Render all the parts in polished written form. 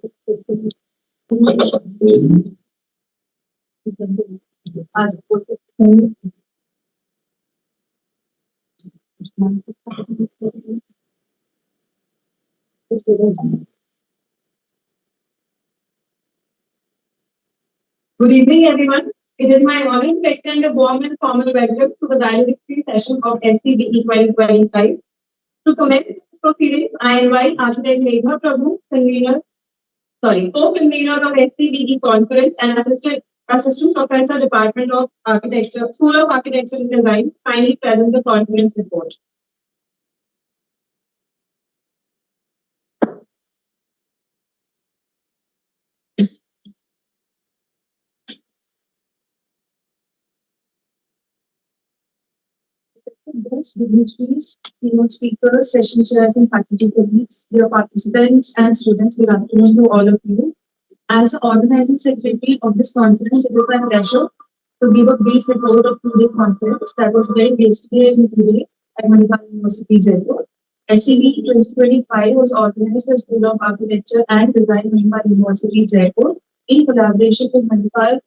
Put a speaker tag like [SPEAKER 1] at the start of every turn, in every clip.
[SPEAKER 1] Good evening, everyone. It is my honor to extend a warm and formal welcome to the valedictory session of SCBE 2025. To commence the proceedings, I invite Architect Megha Prabhu, co-convener of SCBE conference and assistant professor, Department of Architecture, School of Architecture and Design, kindly present the conference report. Guests, dignitaries, keynote speakers, session chairs, and faculty colleagues, dear participants and students, good afternoon to all of you. As the organizing secretary of this conference, it is my pleasure to give a brief report of today's conference that was held yesterday and today at Manipal University, Jaipur. SCBE 2025 was organized by School of Architecture and Design, Manipal University, Jaipur, in collaboration with Manipal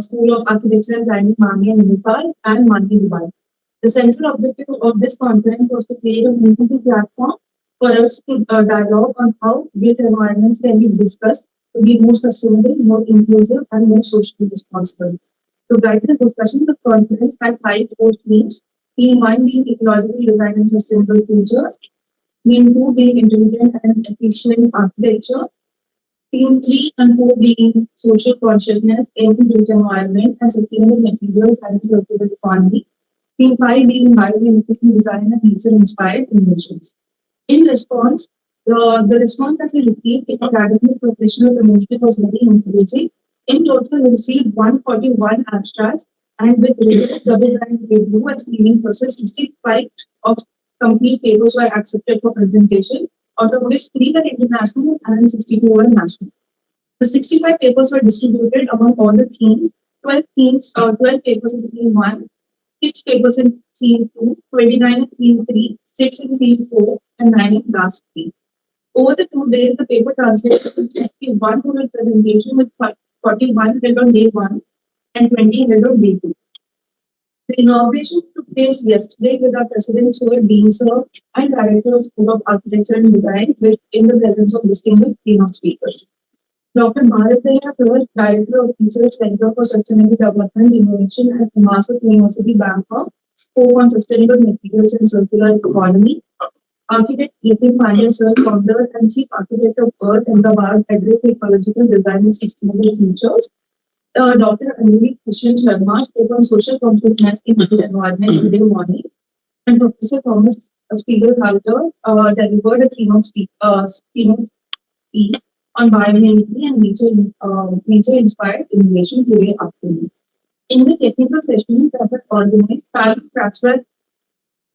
[SPEAKER 1] School of Architecture and Design, Mami, Manipal, and Mandi, Dubai. The central objective of this conference was to create a meaningful platform for us to dialogue on how built environments can be discussed to be more sustainable, more inclusive, and more socially responsible. To guide this discussion, the conference had 5 core themes. Theme 1 being ecological design and sustainable futures. Theme 2 being intelligent and efficient architecture. Theme 3 and 4 being social consciousness in the built environment and sustainable materials and circular economy. Theme 5 being biomimicry design and nature-inspired innovations. In response, the response that we received in academic professional community was very encouraging. In total, we received 141 abstracts, and with rigorous double-blind review and screening process, 65 of complete papers were accepted for presentation, out of which 3 were international and 62 were national. The 65 papers were distributed among all the themes, 12 papers in theme 1, 6 papers in theme 2, 29 in theme 3, 6 in theme 4, and 9 in class 3. Over the 2 days, the paper translated into 100 presentation with 41 held on day 1 and 20 held on day 2. The inauguration took place yesterday with our President Sir, Dean Sir, and Director of School of Architecture and Design in the presence of distinguished keynote speakers. Dr. Bharataya Sir, Director of Research Center for Sustainable Development Innovation at Master University, Bangkok, spoke on sustainable materials and circular economy. Architect Nitin Pandya Sir, founder and chief architect of Earth and the World, addressed ecological design and sustainable futures. Dr. Anili Krishnan Sharma spoke on social consciousness in the environment today morning. And Professor Thomas Spiegelhalter delivered a keynote speech on biomimicry and nature-inspired innovation today afternoon. In the technical sessions that were organized, 5 tracks were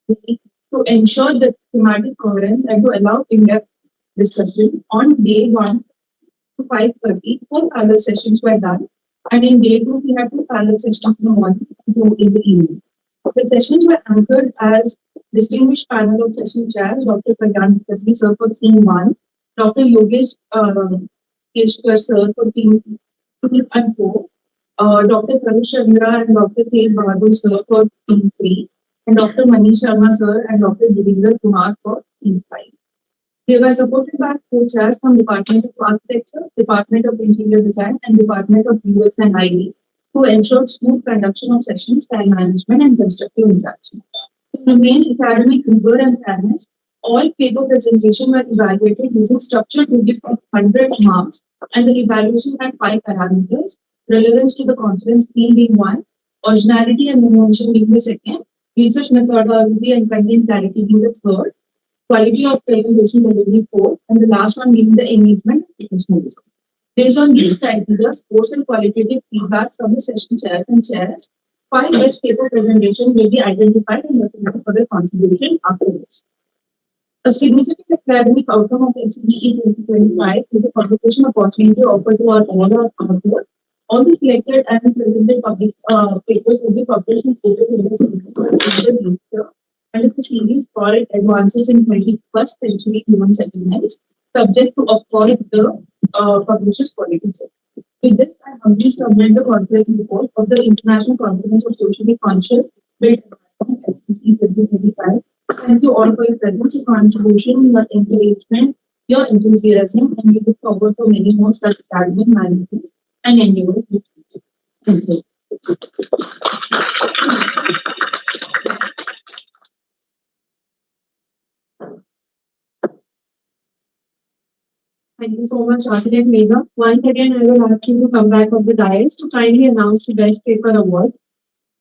[SPEAKER 1] to ensure the thematic coherence and to allow in-depth discussion. On day 1 to 5:30, 4 panel sessions were done, and in day 2, we had 2 panel sessions from 1 to 2 in the evening. The sessions were anchored as distinguished panel of session chairs, Dr. Pragyan Mukherjee Sir for theme 1, Dr. Yogesh Keshkar Sir for theme 2 and 4, Dr. Karush Chandra and Dr. Tej Bahadur Sir for theme 3, and Dr. Manish Sharma Sir and Dr. Girinder Kumar for theme 5. They were supported by co-chairs from Department of Architecture, Department of Interior Design, and Department of UX and ID to ensure smooth conduction of sessions, time management, and constructive interaction. To maintain academic rigor and fairness, all paper presentations were evaluated using structured review of 100 marks, and the evaluation had 5 parameters: relevance to the conference theme being 1, originality and innovation being the 2nd, research methodology and content clarity being the 3rd, quality of presentation delivery 4th, and the last one being the engagement and professionalism. Based on these criteria, scores and qualitative feedback from the session chairs, 5 best paper presentations will be identified and recommended for their contribution afterwards. A significant academic outcome of SCBE 2025 is the publication opportunity offered to all our authors. All the selected and presented papers will be published in Focus Index under the series called Advances in 21st Century Human Settlements, subject to, of course, the publishes quality check. With this, I humbly submit the conference report of the International Conference of Socially Conscious Built Environment SCBE 2025. Thank you all for your presence, your contribution, your encouragement, your enthusiasm, and we look forward to many more such academic management and endeavors. Thank you. Thank you so much, Architect Megha. Once again, I will ask you to come back of the dais to kindly announce the Best Paper Award.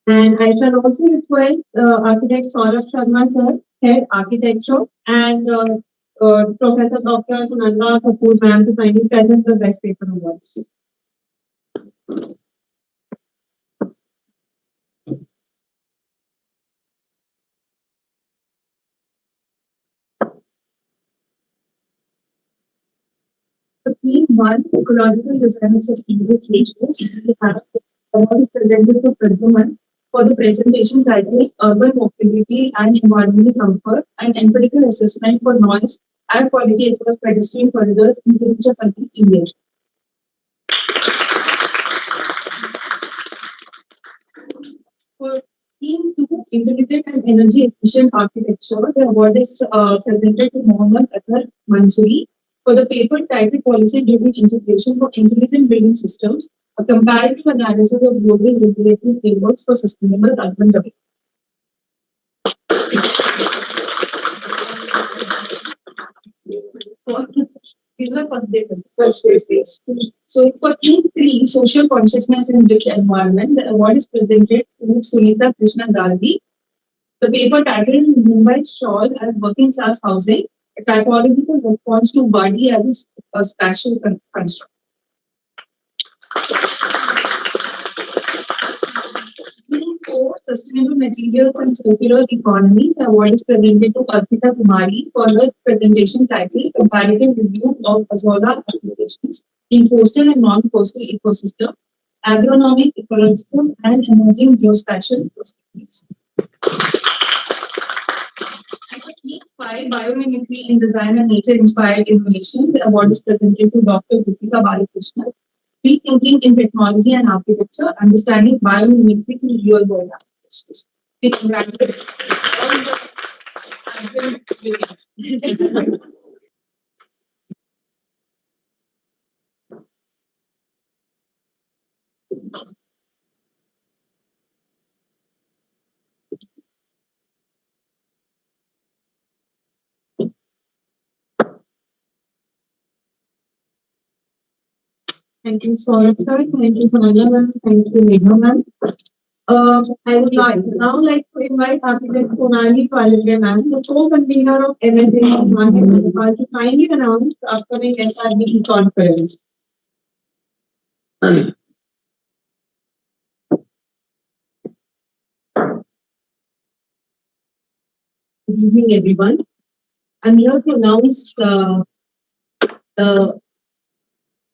[SPEAKER 1] And I shall also request Architect Saurabh Sharma, sir, Head Architecture, and Professor Dr. Sunanda Kapoor, ma'am, to kindly present the Best Paper Awards. The theme one, ecological design of sustainable features, we have award is presented to Pradhuman for the presentation titled Urban Mobility and Environmental Comfort and Empirical Assessment for Noise, Air Quality across pedestrian corridors in Tirucha country, India. For theme two, intelligent and energy efficient architecture, the award is presented to Mohammad Athar Mansoori for the paper titled Policy Driven Integration for Intelligent Building Systems, a comparative analysis of global regulatory frameworks for sustainable urban development. These are first days. So for theme three, social consciousness in built environment, the award is presented to Sunita Krishna Gandhi. The paper titled Mumbai's Shawl as Working Class Housing, a typological response to body as a spatial construct. Theme four, sustainable materials and circular economy, the award is presented to Arpita Kumari for her presentation titled Comparative Review of Azolla Applications in Coastal and Non-Coastal Ecosystem, Agronomic, Ecological, and Emerging Geospatial Perspectives. Five, biomimicry in design and nature-inspired innovation. The award is presented to Dr. Deepika Balakrishnan. Rethinking in technology and architecture, understanding biomimicry through real-world applications. We congratulate all the students. Thank you, Saurabh sir. Thank you, Sonia ma'am. Thank you, Megha ma'am. I would like to invite Architect Sonali Palage ma'am, the co-convener of MSA to kindly announce the upcoming SRBE conference. Good evening, everyone. I'm here to announce the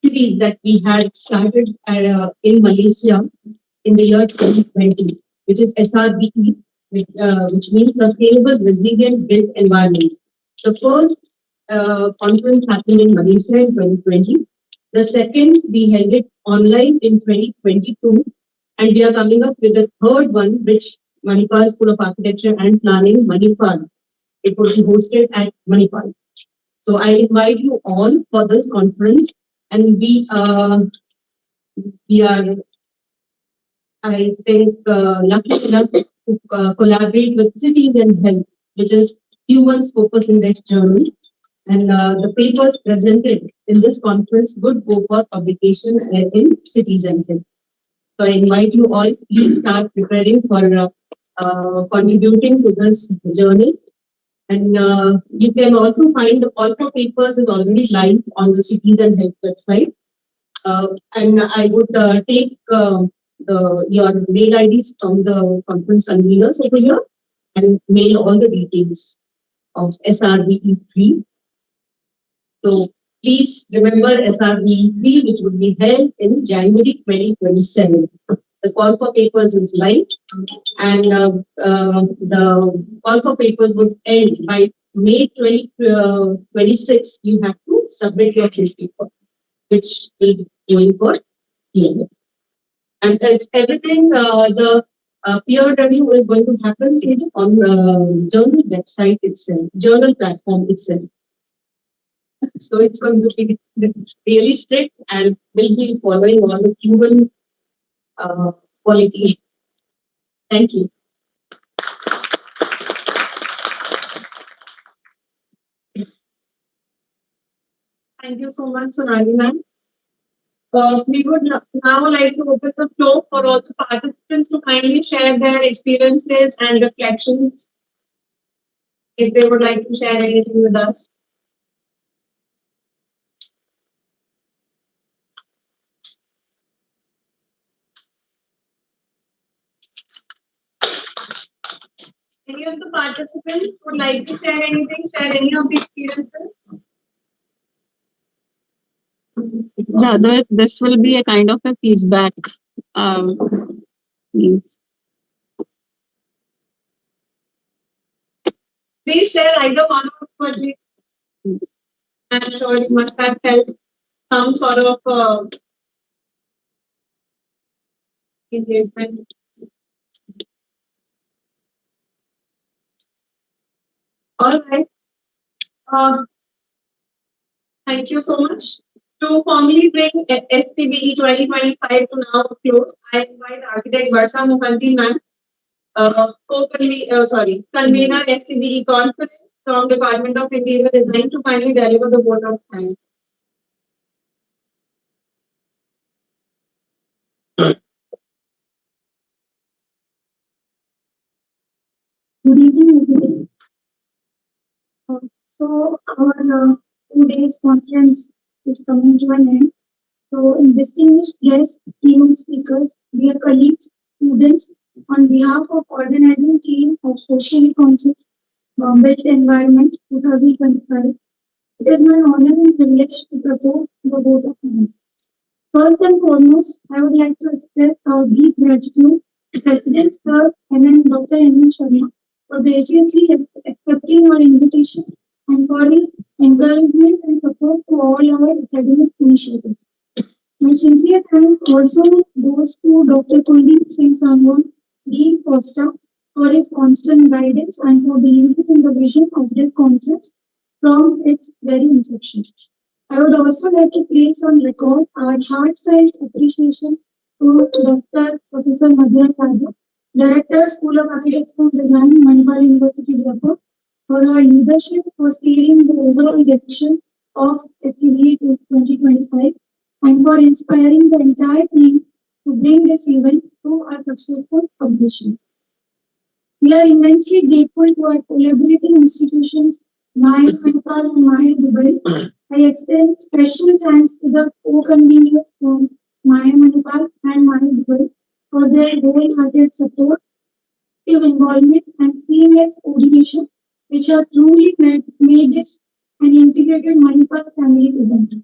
[SPEAKER 1] series that we had started in Malaysia in the year 2020, which is SRBE, which means Sustainable Resilient Built Environments. The first conference happened in Malaysia in 2020. The second, we held it online in 2022, and we are coming up with the third one, which Manipal School of Architecture and Planning, Manipal. It will be hosted at Manipal. So I invite you all for this conference, and we are, I think, lucky enough to collaborate with Cities and Health, which is Humans Focus Index Journal. And the papers presented in this conference would go for publication in Cities and Health. So I invite you all, please start preparing for contributing to this journal. And you can also find the call for papers is already live on the Cities and Health website. And I would take your mail IDs from the conference conveners over here and mail all the details of SRBE 3. So please remember SRBE 3, which would be held in January 2027. The call for papers is live, and the call for papers would end by May 2026. You have to submit your case paper which will be going for peer. And it's everything, the peer review is going to happen on the journal website itself, journal platform itself. So it's going to be really strict and will be following all the human quality. Thank you. Thank you so much, Sonali ma'am. We would now like to open the floor for all the participants to kindly share their experiences and reflections if they would like to share anything with us. Any of the participants would like to share anything, share any of the experiences?
[SPEAKER 2] Yeah, this will be a kind of a feedback. Means.
[SPEAKER 1] Please share either one of what we. I'm sure you must have felt some sort of engagement. All right. Thank you so much. To formally bring SCBE 2025 to now a close, I invite Architect Varsa Mukherjee ma'am, convener SCBE conference from Department of Interior Design to kindly deliver the vote of thanks. Good evening, everybody. So our today's conference is coming to an end. So, distinguished guests, keynote speakers, dear colleagues, students, on behalf of organizing team of Socially Conscious Built Environment 2025, it is my honor and privilege to propose the vote of thanks. First and foremost, I would like to express our deep gratitude to President Sir Dr. M.N. Sharma for graciously accepting our invitation and for his encouragement and support to all our academic initiatives. My sincere thanks also goes to Dr. Kuldeep Singh Sangwan, Dean Foster, for his constant guidance and for believing in the vision of this conference from its very inception. I would also like to place on record our heartfelt appreciation to Dr. Professor Madhura Kadar, Director, School of Architecture and Design, Manipal University, Jaipur, for her leadership for steering the overall direction of SCBE 2025 and for inspiring the entire team to bring this event to a successful completion. We are immensely grateful to our collaborating institutions, Maya Manipal and Maya Dubai. I extend special thanks to the co-conveners from Maya Manipal and Maya Dubai for their wholehearted support, active involvement, and seamless coordination, which have truly made this an integrated Manipal family event.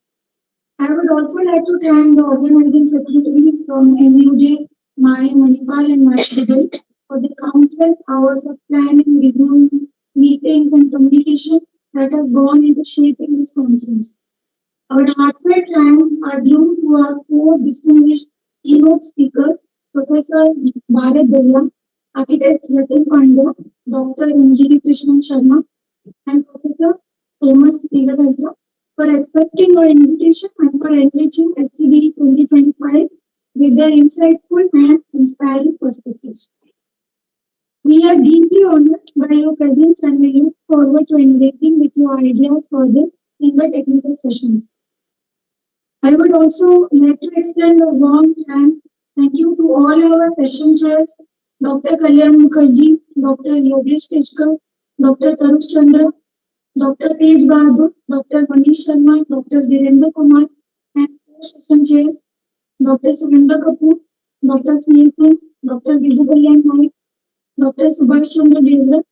[SPEAKER 1] I would also like to thank the organizing secretaries from MUJ, Maya Manipal, and Maya Dubai for the countless hours of planning, reviewing, meetings, and communication that have gone into shaping this conference. Our heartfelt thanks are due to our four distinguished keynote speakers, Professor Bharat Dalla, Architect Ratin Pandya, Dr. Anjali Krishnan Sharma, and Professor Thomas Degarajah for accepting our invitation and for enriching SCBE 2025 with their insightful and inspiring perspectives. We are deeply honored by your presence and we look forward to engaging with your ideas further in the technical sessions. I would also like to extend a warm thank you to all our session chairs, Dr. Kalyan Mukherjee, Dr. Yogesh Teshkar, Dr. Tarush Chandra, Dr. Tej Bahadur, Dr. Manish Sharma, Dr. Dhirendra Kumar, and session chairs, Dr. Surinder Kapoor, Dr. Sneh Singh, Dr. Vibhu Kalyan Naik, Dr. Subhash Chandra Devra,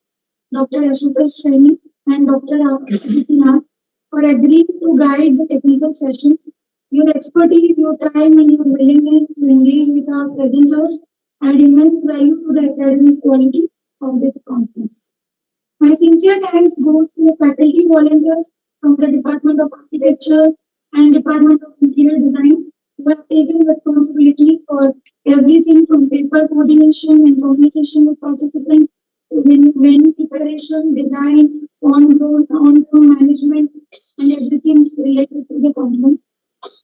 [SPEAKER 1] Dr. Ashutosh Saini, and Dr. Aditi Nath for agreeing to guide the technical sessions. Your expertise, your time, and your willingness to engage with our presenters add immense value to the academic quality of this conference. My sincere thanks goes to the faculty volunteers from the Department of Architecture, and Department of Interior Design, who have taken responsibility for everything from paper coordination and communication with participants to venue preparation, design, on-road management, and everything related to the conference.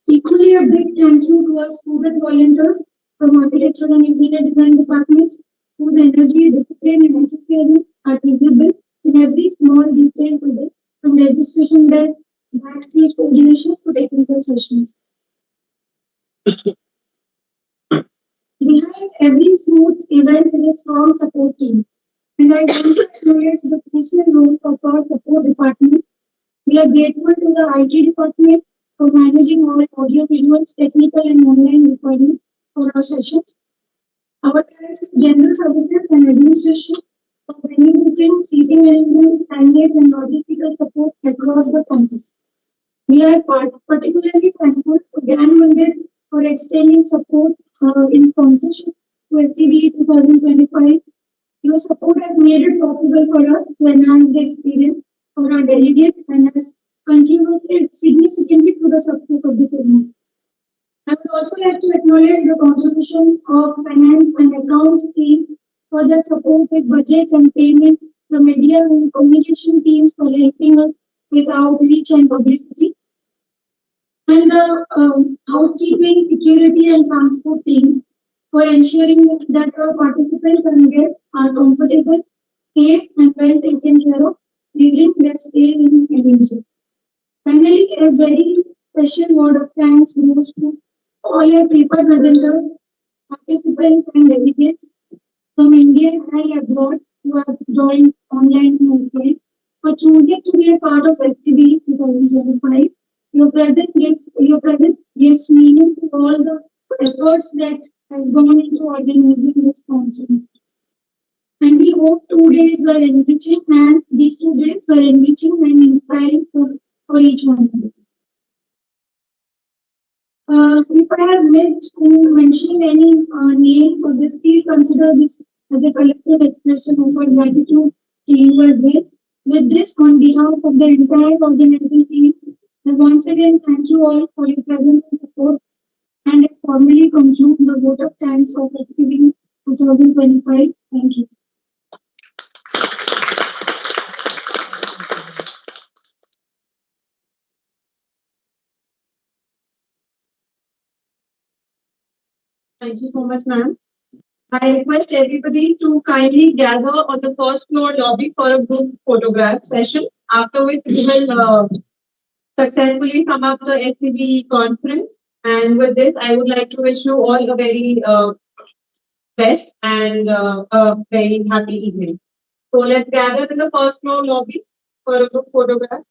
[SPEAKER 1] Equally, a big thank you to our student volunteers from architecture and interior design departments whose energy, discipline, and enthusiasm are visible in every small detail today, from registration desk, backstage coordination to technical sessions. Behind every smooth event is a strong support team, and I want to acknowledge the crucial role of our support department. We are grateful to the IT department for managing all audio visuals, technical and online requirements for our sessions. Our general services and administration for venue booking, seating arrangement, signage and logistical support across the campus. We are particularly thankful to Gyan Mandir for extending support in sponsorship to SCBE 2025. Your support has made it possible for us to enhance the experience for our delegates and has contributed significantly to the success of this event. I would also like to acknowledge the contributions of finance and accounts team for their support with budget and payment, the media and communication teams for helping us with outreach and publicity, and the housekeeping, security, and transport teams for ensuring that our participants and guests are comfortable, safe, and well taken care of during their stay in Indonesia. Finally, a very special word of thanks goes to all our paper presenters, participants, and delegates from India and abroad who have joined online and offline for choosing to be a part of SCBE 2025. Your presence gives meaning to all the efforts that have gone into organizing this conference. And we hope 2 days were enriching and these 2 days were enriching and inspiring for each one of you. If I have missed mentioning any name for this, please consider this as a collective expression of our gratitude to you as well. With this, on behalf of the entire organizing team, I once again thank you all for your presence and support, and I formally conclude the vote of thanks of SCBE 2025. Thank you.
[SPEAKER 2] Thank you so much, ma'am. I request everybody to kindly gather on the first floor lobby for a group photograph session, after which we will successfully sum up the SCBE conference. And with this, I would like to wish you all a very best and a very happy evening. So let's gather in the first floor lobby for a group photograph.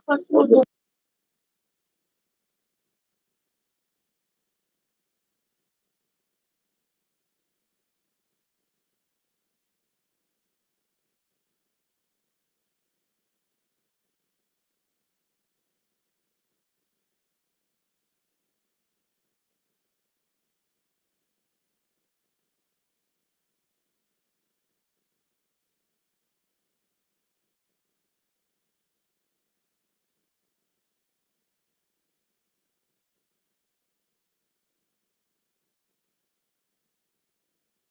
[SPEAKER 2] First floor.